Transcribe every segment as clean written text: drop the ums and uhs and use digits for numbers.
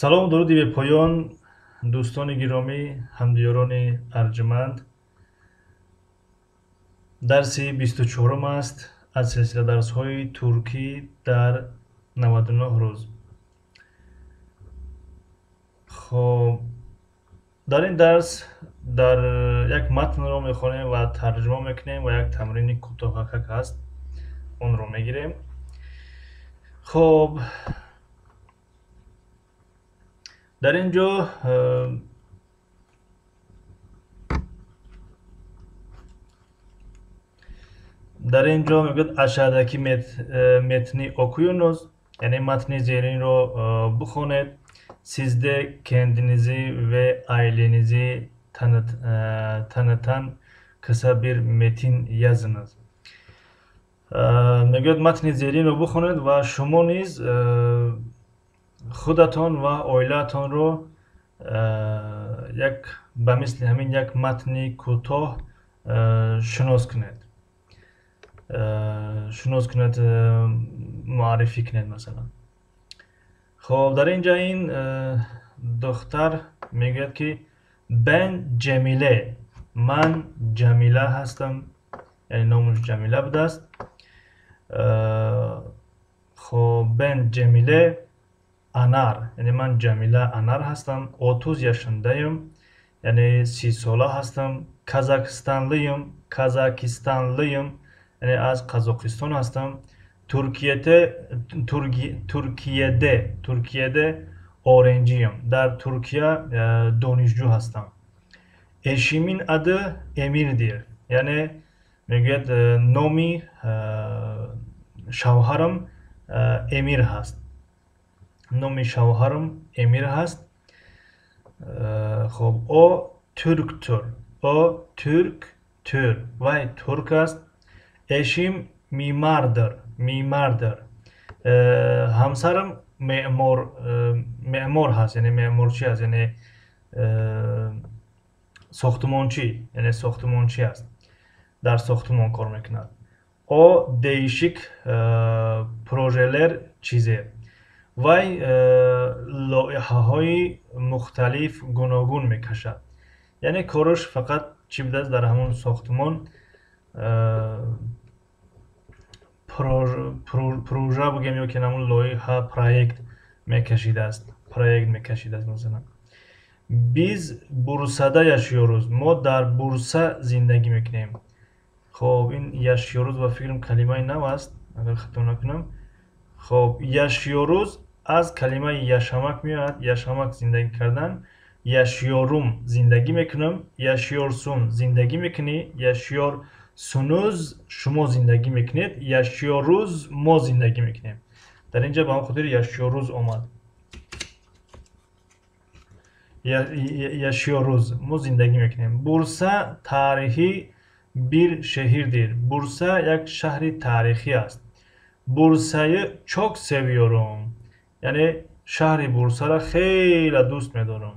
салом дуруди бепоён дӯстони гиромӣ, ҳамдиёрони арҷуманд. дарси 24 аст аз силсила дарсҳои туркӣ дар 99 рӯз. хоб дар ин дарс дар як матнро мехонем ва тарҷума мекунем ва як тамрини кӯтоҳакак аст, онро мегирем. хоб дар ин ҷо мегӯяд ашадаки метни окуюнус, яъне матни зеринро бихонед. Сизде кендинизӣ ве айлинизӣ танатан кыса бир метин языныз. мегӯяд матни зеринро бихонед ва шумо низ худатон ва оилаатонро ба мисли ҳамин як матни кӯтоҳ шунос кунед, муаррифӣ кунед масалан. хоб дар ин ҷо ин духтар мегӯяд ки бен ҷамиле, ман ҷамила ҳастам, яъне номаш ҷамила будааст. хоб бен ҷамиле анар, яъне ман ҷамила анар ҳастам. 30 яшандаям, яъне 30 сола ҳастам. казакистанлиям, яъне аз Қазоқистон ҳастам. Туркияде оренҷиям, дар Туркия донишҷӯ ҳастам. Эшимин аdı Emirdir, яъне мегӯяд номи шавҳарам Эмир ҳаст. номи шавҳарам Эмир ҳаст. хоб о турктур, вай турк аст. эшим меъмардир, ҳамсарам меъмор ҳаст, яъне меъморчӣ аст, яъне сохтмончӣ аст, дар сохтмон кор мекунад. о деишик прожелер чизер, вай лоиҳаҳои мухталиф гуногун мекашад, яъне кораш фақат чӣ будааст, дар ҳамон сохтмон прожа бигем ё ки ҳамон лоиҳа проект мекашидааст масалан. Биз бурсада яшиёрuz, мо дар бурса зиндагӣ мекунем. хоб ин яшиёрuz ба фикрам калимаи нав аст, агар хато накунам. хоб яшиёрuz аз калимаи яшамак меояд, яшамак зиндагӣ кардан. яшиёрум зиндагӣ мекунам, яшиёрсун зиндагӣ мекунӣ, яшиёрсунуз шумо зиндагӣ мекунед, яшиёрӯз мо зиндагӣ мекунем. дар ин ҷо ба ҳамон хотир яшиёрӯз омад. яшиёрӯз мо зиндагӣ мекунем. Бурса таърихи бир шеҳирдир, бурса як шаҳри таърихӣ аст. бурсаи чок севиёрум, яъне шаҳри бурсаро хеле дӯст медорам,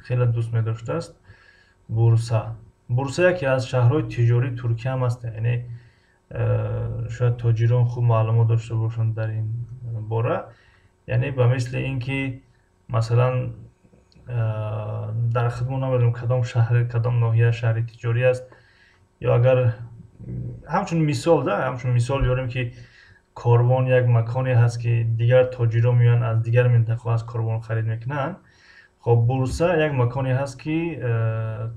хеле дӯст медоштааст. бурса яке аз шаҳрҳои тиҷории Туркия ҳам аст, яъне шояд тоҷирон хуб маълумот дошта бошанд дар ин бора. яъне ба мисли ин ки масалан дар худмон намедонам кадом шаҳр, кадом ноҳия шаҳри тиҷорӣ аст, ё агар ҳамчун мисол биёрем ки корвон як маконе ҳаст ки дигар тоҷирон меоянд аз дигар минтақаҳо аз корвон харид мекунанд. хоб бурса як маконе ҳаст ки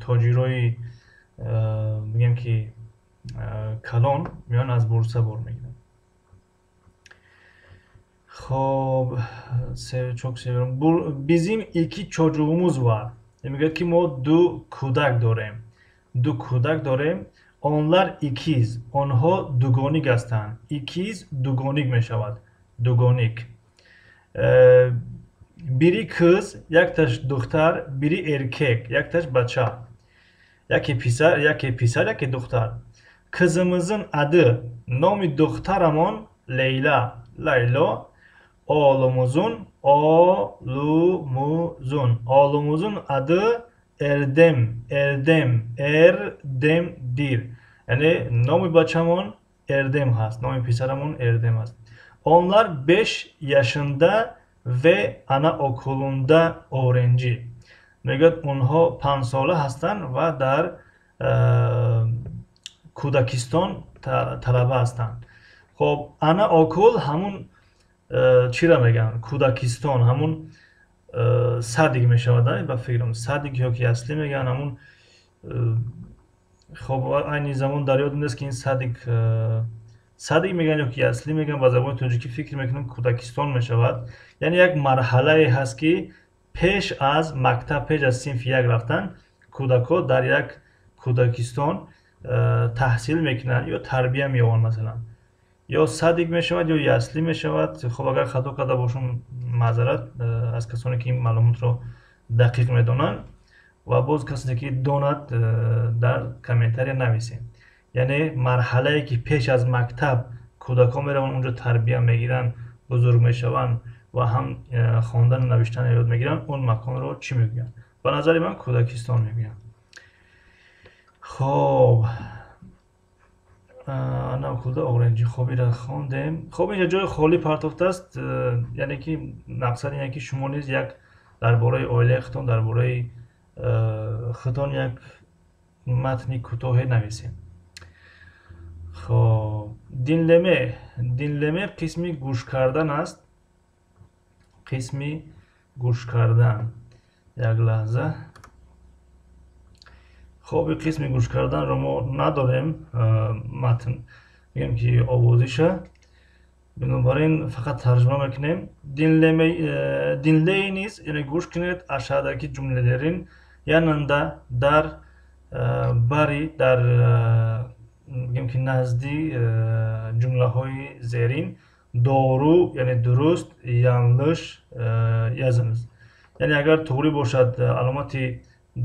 тоҷирои бигем ки калон меоянд аз бурса бор мегиранд. хоб бизим ики чоҷуғумуз вар, мегӯяд ки мо ду кӯдак дорем. онлар икиз, онҳо дугоник ҳастанд. икиз дугоник мешавад, дугоник. бири кыз, якташ духтар, бири эркек, якташ бача, яке писар, яке духтар. кызымызын аdı, номи духтарамон Лейло. Oğlumuzun adı Erdemdir. Yani nomi bachamon Erdem hast, nomi pisaramon Erdem hast. Onlar 5 yaşında و انا اوکولوندا اورنجی. میگه اونها 5 ساله هستند و در کودکستان طلبه هستند. خب انا اوکول همون چی را میگن؟ کودکستان همون سادگ میشود. با فکرم سادگ یا که اصلی میگن همون. خب این زمان در یادم نیست که این سادگ میگن یا که اصلی میگن. با زبان تاجیکی فکر میکنم کودکستان میشود. یعنی یک مرحله هست که پیش از مکتب، پیش از صنف یک رفتن، کودک‌ها در یک کودکستان تحصیل میکنن یا تربیه مییابند. مثلا یا سادگ میشود یا اصلی میشود. خب اگر خطا کرده باشم معذرت از کسانی که این معلومات رو دقیق میدونن. و باز کسی که داند در کامنتاری نویسین. یعنی مرحله ای که پیش از مکتب کودکان میروند اونجا تربیه میگیرن، بزرگ میشوند و هم خواندن و نوشتن یاد میگیرن، اون مکان رو چی میگن؟ به نظر من کودکستان میگن. خب انا اوکولدا اورنجی. خب این را خواندیم. خب اینجا جای خالی پرتافته است. یعنی که مقصد اینه که شما نیز یک درباره اویله خودتان، درباره خودتان یک متن کوتاه نویسید. خب دینلمه قسمی گوش کردن است. قسمی گوش کردن. یک لحظه. خب قسمی گوش کردن رو ما نداریم. متن میگم که آوازیشه، بنابراین فقط ترجمه میکنیم. دینلی نیز یعنی گوش کنید aşağıdaki cümlelerin yanında در باری در میگم که نزدی جمله های زیرین doğru یعنی درست، yanlış yazınız. یعنی اگر توری باشد علامت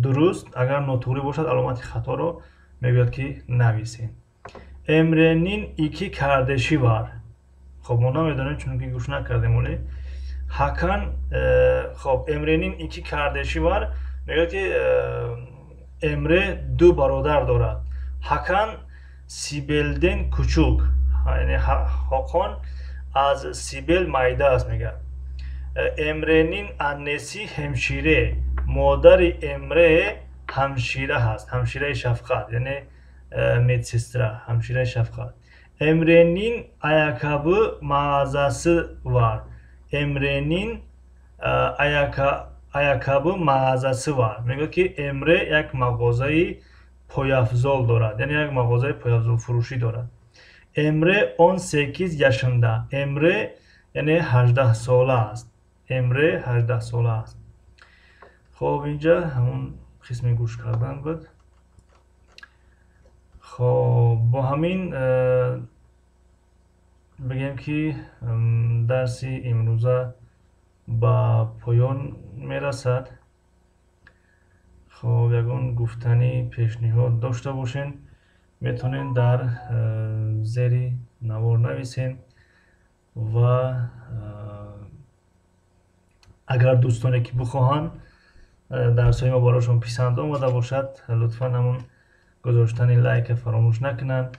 درست، اگر ناتوری باشد علامت خطا رو میگوید که نویسین. Emre'nin iki kardeşi var. خب ما نمیدونیم چون که گوش نکردیم. ولی Hakan خب Emre'nin iki kardeşi var. میگه که Emre دو برادر دارد. Hakan Sibel'den küçük. یعنی Hakan az Sibel mayda است میگه. Emre'nin annesi hemşire. مادر Emre hemşire هست. hemşire şefkat یعنی medsestra, hemşire şefkat. Emre'nin ayakkabı mağazası var. Emre'nin ayakkabı mağazası var. میگه که Emre یک مغازه پایافزال دارد. یعنی یک مغازه پایافزال فروشی دارد. Emre 18 yaşında. Emre یعنی 18 ساله است. Emre 18 ساله است. خب اینجا همون قسم گوش کردن بود. خب با همین بگیم که درسی امروزه با پایان میرسد. خب یگان گفتنی پیشنهاد داشته باشین میتونین در زیر نوار نویسین و اگر دوستانی که بخواهند درسای ما براشون پسند آمده باشد لطفا همون گذاشتن لایک فراموش نکنن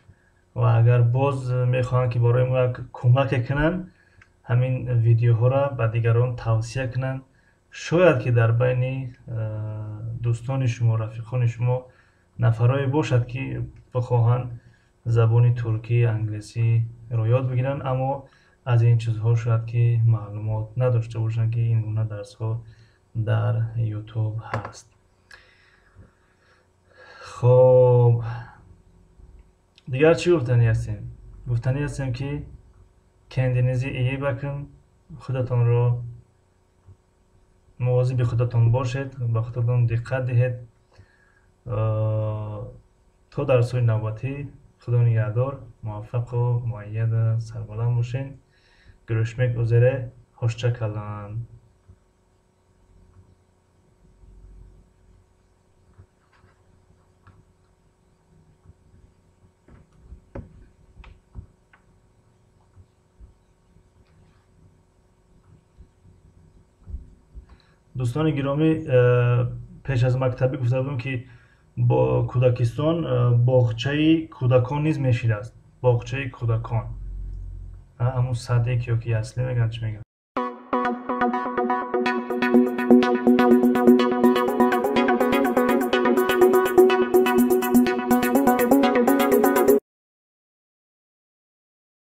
و اگر باز میخواهند که برای ما کمک کنن همین ویدیوها را به دیگران توصیه کنن. شاید که در بین دوستان شما، رفیقان شما نفرایی باشد که بخواهند زبان ترکی، انگلیسی رو یاد بگیرن اما از این چیزها شاید که معلومات نداشته باشن که این گونه درس ها در یوتیوب هست. خب دیگر چی گفتنی هستیم؟ گفتنی هستیم که kendinizi iyi bakın, خودتان رو مواظب خودتان باشید، به خودتان دقت دهید. تا درس‌های نوبتی خدا نگهدار، موفق و مؤید سربلند باشین. Görüşmek üzere, hoşça kalın. دوستان گرامی پیش از مکتبی گفته بودم که با کودکستان باغچه کودکان نیز میشید است. باغچه کودکان همون صدیق یا که اصلی میگن چی میگن.